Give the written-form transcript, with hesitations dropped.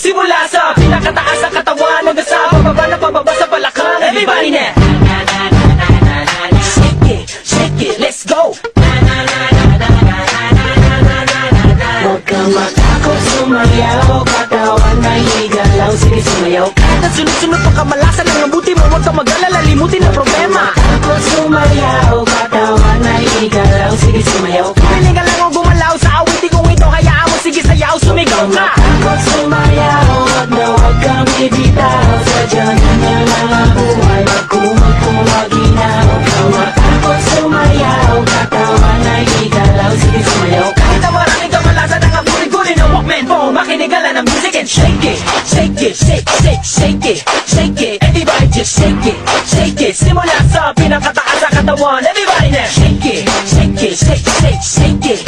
Simula sa pinakataas ng katawan hanggang sa pababa sa balakang. Everybody na! Shake it, let's go! Huwag kang matakot sumayaw, katawan ay igalaw, sige sumayaw. Kahit at sunod-sunod pa kamalasan ang mabuti mo, huwag kang mag-alala, limutin ang problema. Takot sumayaw, katawan ay igalaw, sige sumayaw. Piling ka lang o gumalaw sa awitin kong ito, hayaan mo, sige sayaw, sumigaw ka. Takot sumayaw, huwag kang bibitaw, sadyan na mga buhay, magkumaginaw. Huwag kang matakot sumayaw, katawan ay igalaw, sige sumayaw. Kahit ang maraming kamalasan ang aburin-gurin ng Walkman phone, makinig ka lang ng music and shake it, shake it, shake it, shake it. Everybody just shake it. Simula sa pinakataas sa katawan, everybody now shake it, shake it, shake it, shake it.